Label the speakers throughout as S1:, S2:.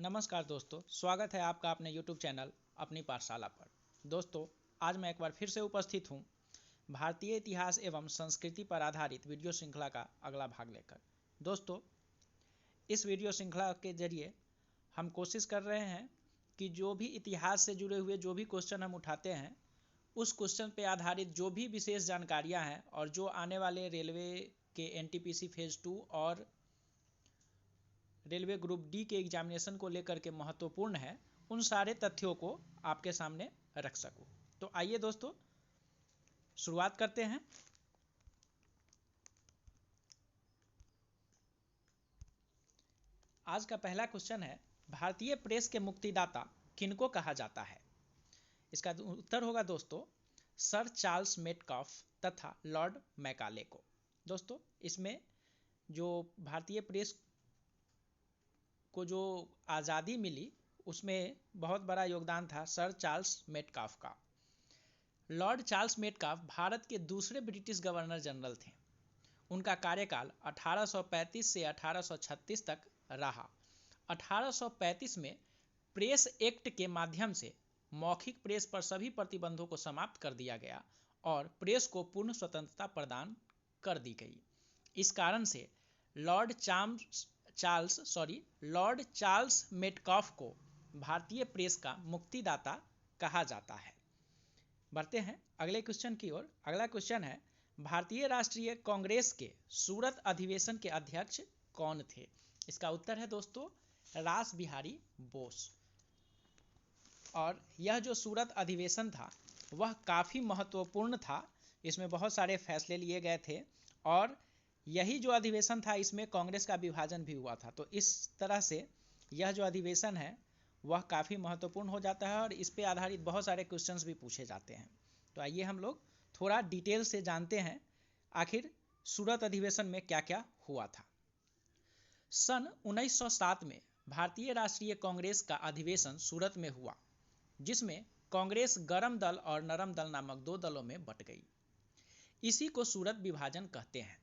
S1: नमस्कार दोस्तों, स्वागत है आपका अपने YouTube चैनल अपनी पाठशाला पर। दोस्तों, आज मैं एक बार फिर से उपस्थित हूँ भारतीय इतिहास एवं संस्कृति पर आधारित वीडियो श्रृंखला का अगला भाग लेकर। दोस्तों, इस वीडियो श्रृंखला के जरिए हम कोशिश कर रहे हैं कि जो भी इतिहास से जुड़े हुए जो भी क्वेश्चन हम उठाते हैं, उस क्वेश्चन पर आधारित जो भी विशेष जानकारियाँ हैं और जो आने वाले रेलवे के NTPC फेज़ 2 और रेलवे ग्रुप डी के एग्जामिनेशन को लेकर के महत्वपूर्ण है, उन सारे तथ्यों को आपके सामने रख सकूं। तो आइए दोस्तों, शुरुआत करते हैं। आज का पहला क्वेश्चन है, भारतीय प्रेस के मुक्तिदाता किनको कहा जाता है? इसका उत्तर होगा दोस्तों सर चार्ल्स मेटकाफ तथा लॉर्ड मैकाले को। दोस्तों, इसमें जो भारतीय प्रेस को जो आज़ादी मिली, उसमें बहुत बड़ा योगदान था सर चार्ल्स मेटकाफ का। लॉर्ड चार्ल्स मेटकाफ भारत के दूसरे ब्रिटिश गवर्नर जनरल थे। उनका कार्यकाल 1835 से 1836 तक रहा। 1835 में प्रेस एक्ट के माध्यम से मौखिक प्रेस पर सभी प्रतिबंधों को समाप्त कर दिया गया और प्रेस को पूर्ण स्वतंत्रता प्रदान कर दी गई। इस कारण से लॉर्ड चार्ल्स मेटकाफ को भारतीय प्रेस का मुक्तिदाता कहा जाता है। बढ़ते हैं अगले क्वेश्चन की ओर। अगला क्वेश्चन है, भारतीय राष्ट्रीय कांग्रेस के सूरत अधिवेशन के अध्यक्ष कौन थे? इसका उत्तर है दोस्तों रास बिहारी बोस। और यह जो सूरत अधिवेशन था वह काफ़ी महत्वपूर्ण था। इसमें बहुत सारे फैसले लिए गए थे और यही जो अधिवेशन था, इसमें कांग्रेस का विभाजन भी हुआ था। तो इस तरह से यह जो अधिवेशन है वह काफ़ी महत्वपूर्ण हो जाता है और इस पे आधारित बहुत सारे क्वेश्चंस भी पूछे जाते हैं। तो आइए हम लोग थोड़ा डिटेल से जानते हैं आखिर सूरत अधिवेशन में क्या क्या हुआ था। सन 1907 में भारतीय राष्ट्रीय कांग्रेस का अधिवेशन सूरत में हुआ, जिसमें कांग्रेस गरम दल और नरम दल नामक दो दलों में बट गई। इसी को सूरत विभाजन कहते हैं।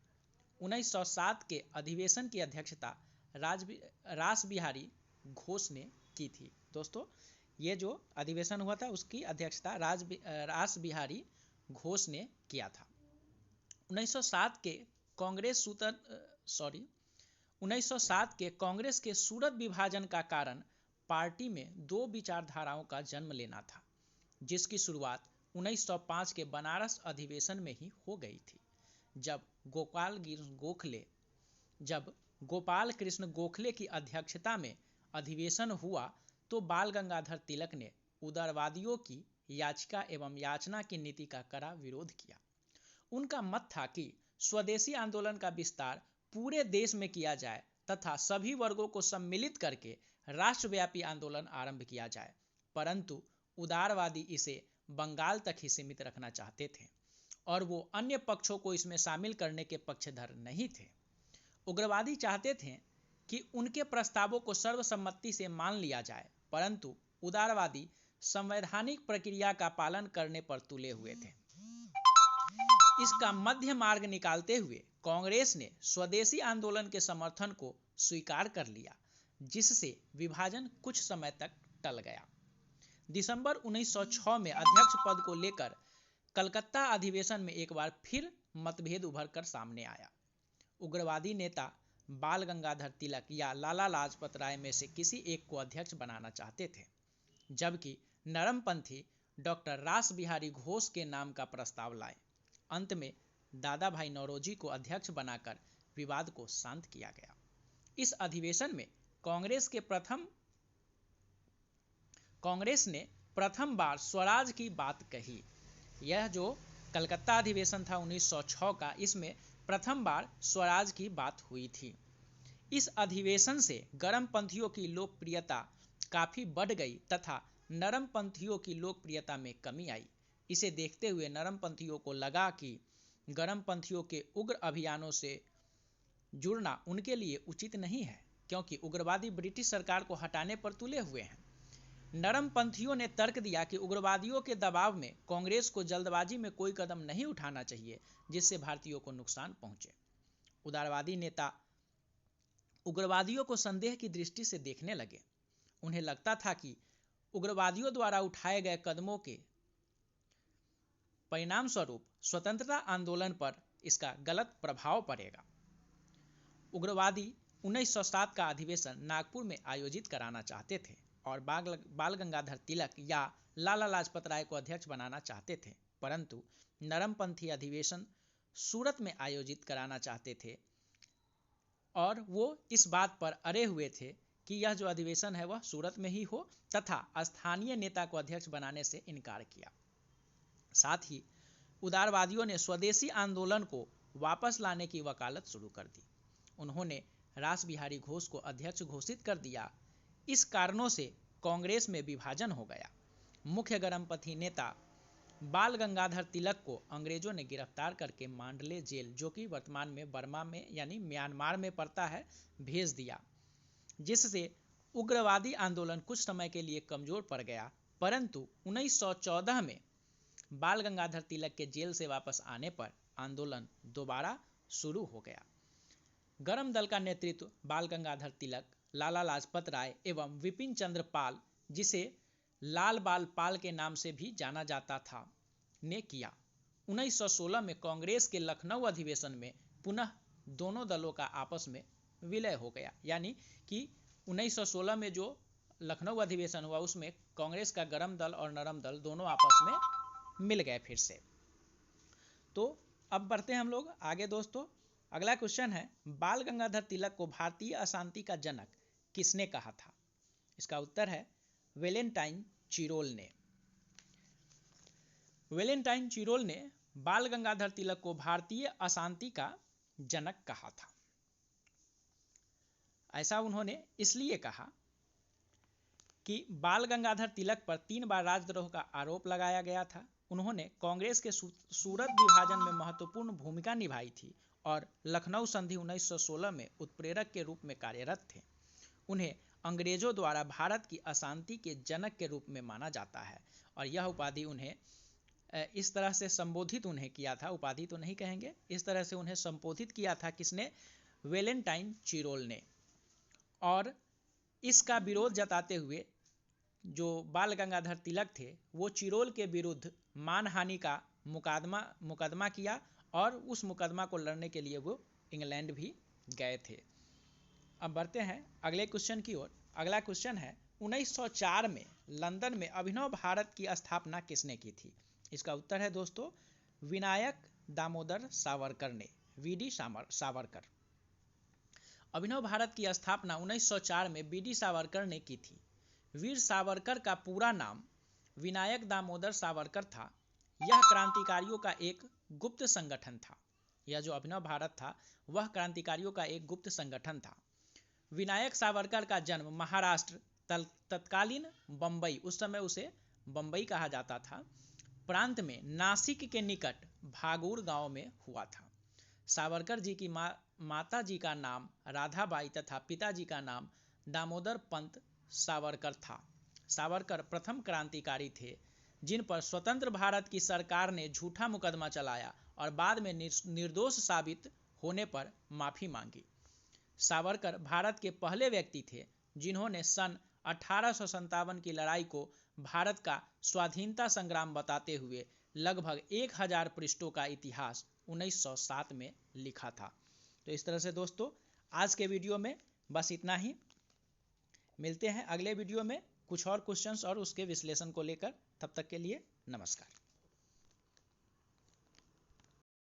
S1: 1907 के अधिवेशन की अध्यक्षता रास बिहारी घोष ने की थी। दोस्तों, ये जो अधिवेशन हुआ था उसकी अध्यक्षता रास बिहारी घोष ने किया था। 1907 के कांग्रेस के सूरत विभाजन का कारण पार्टी में दो विचारधाराओं का जन्म लेना था, जिसकी शुरुआत 1905 के बनारस अधिवेशन में ही हो गई थी। जब गोपाल कृष्ण गोखले की अध्यक्षता में अधिवेशन हुआ तो बाल गंगाधर तिलक ने उदारवादियों की याचिका एवं याचना की नीति का कड़ा विरोध किया। उनका मत था कि स्वदेशी आंदोलन का विस्तार पूरे देश में किया जाए तथा सभी वर्गों को सम्मिलित करके राष्ट्रव्यापी आंदोलन आरंभ किया जाए, परंतु उदारवादी इसे बंगाल तक ही सीमित रखना चाहते थे और वो अन्य पक्षों को इसमें शामिल करने के पक्षधर नहीं थे। उग्रवादी चाहते थे कि उनके प्रस्तावों को सर्वसम्मति से मान लिया जाए, परंतु उदारवादी संवैधानिक प्रक्रिया का पालन करने पर तुले हुए थे। इसका मध्य मार्ग निकालते हुए कांग्रेस ने स्वदेशी आंदोलन के समर्थन को स्वीकार कर लिया, जिससे विभाजन कुछ समय तक टल गया। दिसंबर 1906 में अध्यक्ष पद को लेकर कलकत्ता अधिवेशन में एक बार फिर मतभेद उभर कर सामने आया। उग्रवादी नेता बाल गंगाधर तिलक या लाला लाजपत राय में से किसी एक को अध्यक्ष बनाना चाहते थे, जबकि नरमपंथी डॉक्टर रास बिहारी घोष के नाम का प्रस्ताव लाए। अंत में दादा भाई नौरोजी को अध्यक्ष बनाकर विवाद को शांत किया गया। इस अधिवेशन में कांग्रेस ने प्रथम बार स्वराज की बात कही। यह जो कलकत्ता अधिवेशन था 1906 का, इसमें प्रथम बार स्वराज की बात हुई थी। इस अधिवेशन से गरमपंथियों की लोकप्रियता काफ़ी बढ़ गई तथा नरमपंथियों की लोकप्रियता में कमी आई। इसे देखते हुए नरमपंथियों को लगा कि गरमपंथियों के उग्र अभियानों से जुड़ना उनके लिए उचित नहीं है, क्योंकि उग्रवादी ब्रिटिश सरकार को हटाने पर तुले हुए हैं। नरमपंथियों ने तर्क दिया कि उग्रवादियों के दबाव में कांग्रेस को जल्दबाजी में कोई कदम नहीं उठाना चाहिए जिससे भारतीयों को नुकसान पहुंचे। उदारवादी नेता उग्रवादियों को संदेह की दृष्टि से देखने लगे। उन्हें लगता था कि उग्रवादियों द्वारा उठाए गए कदमों के परिणाम स्वरूप स्वतंत्रता आंदोलन पर इसका गलत प्रभाव पड़ेगा। उग्रवादी 1907 का अधिवेशन नागपुर में आयोजित कराना चाहते थे और बाल गंगाधर तिलक या लाला लाजपत राय को अध्यक्ष बनाना चाहते थे, परंतु नरमपंथी अधिवेशन सूरत में आयोजित कराना चाहते थे और वो इस बात पर अड़े हुए थे कि यह जो अधिवेशन है वह सूरत में ही हो तथा स्थानीय नेता को अध्यक्ष बनाने से इनकार किया। साथ ही उदारवादियों ने स्वदेशी आंदोलन को वापस लाने की वकालत शुरू कर दी। उन्होंने रास बिहारी घोष को अध्यक्ष घोषित कर दिया। इस कारणों से कांग्रेस में विभाजन हो गया। मुख्य गर्मपंथी नेता बाल गंगाधर तिलक को अंग्रेजों ने गिरफ्तार करके मांडले जेल, जो कि वर्तमान में बर्मा में यानी म्यांमार में पड़ता है, भेज दिया, जिससे उग्रवादी आंदोलन कुछ समय के लिए कमजोर पड़ गया। परंतु 1914 में बाल गंगाधर तिलक के जेल से वापस आने पर आंदोलन दोबारा शुरू हो गया। गरम दल का नेतृत्व बाल गंगाधर तिलक, लाला लाजपत राय एवं विपिन चंद्र पाल, जिसे लाल बाल पाल के नाम से भी जाना जाता था, ने किया। 1916 में कांग्रेस के लखनऊ अधिवेशन में पुनः दोनों दलों का आपस में विलय हो गया, यानी कि 1916 में जो लखनऊ अधिवेशन हुआ उसमें कांग्रेस का गरम दल और नरम दल दोनों आपस में मिल गए फिर से। तो अब बढ़ते हैं हम लोग आगे दोस्तों। अगला क्वेश्चन है, बाल गंगाधर तिलक को भारतीय अशांति का जनक किसने कहा था? इसका उत्तर है वेलेंटाइन चिरोल ने। वेलेंटाइन चिरोल ने बाल गंगाधर तिलक को भारतीय अशांति का जनक कहा था। ऐसा उन्होंने इसलिए कहा कि बाल गंगाधर तिलक पर 3 बार राजद्रोह का आरोप लगाया गया था। उन्होंने कांग्रेस के सूरत विभाजन में महत्वपूर्ण भूमिका निभाई थी और लखनऊ संधि 1916 में उत्प्रेरक के रूप में कार्यरत थे। उन्हें अंग्रेजों द्वारा भारत की अशांति के जनक के रूप में माना जाता है और यह उपाधि उन्हें इस तरह से संबोधित उन्हें किया था, उपाधि तो नहीं कहेंगे, इस तरह से उन्हें संबोधित किया था किसने? वेलेंटाइन चिरोल ने। और इसका विरोध जताते हुए जो बाल गंगाधर तिलक थे वो चिरोल के विरुद्ध मानहानि का मुकदमा किया और उस मुकदमा को लड़ने के लिए वो इंग्लैंड भी गए थे। अब बढ़ते हैं अगले क्वेश्चन की ओर। अगला क्वेश्चन है, 1904 में लंदन में अभिनव भारत की स्थापना किसने की थी? इसका उत्तर है दोस्तों विनायक दामोदर सावरकर ने, वीडी सावरकर। अभिनव भारत की स्थापना 1904 में वीडी सावरकर ने की थी। वीर सावरकर का पूरा नाम विनायक दामोदर सावरकर था। यह क्रांतिकारियों का एक गुप्त संगठन था। यह जो अभिनव भारत था वह क्रांतिकारियों का एक गुप्त संगठन था। विनायक सावरकर का जन्म महाराष्ट्र तत्कालीन बंबई, उस समय उसे बंबई कहा जाता था, प्रांत में नासिक के निकट भागुर गांव में हुआ था। सावरकर जी की माता जी का नाम राधाबाई तथा पिताजी का नाम दामोदर पंत सावरकर था। सावरकर प्रथम क्रांतिकारी थे जिन पर स्वतंत्र भारत की सरकार ने झूठा मुकदमा चलाया और बाद में निर्दोष साबित होने पर माफी मांगी। सावरकर भारत के पहले व्यक्ति थे जिन्होंने सन 1857 की लड़ाई को भारत का स्वाधीनता संग्राम बताते हुए लगभग 1000 पृष्ठों का इतिहास 1907 में लिखा था। तो इस तरह से दोस्तों आज के वीडियो में बस इतना ही। मिलते हैं अगले वीडियो में कुछ और क्वेश्चंस और उसके विश्लेषण को लेकर। तब तक के लिए नमस्कार।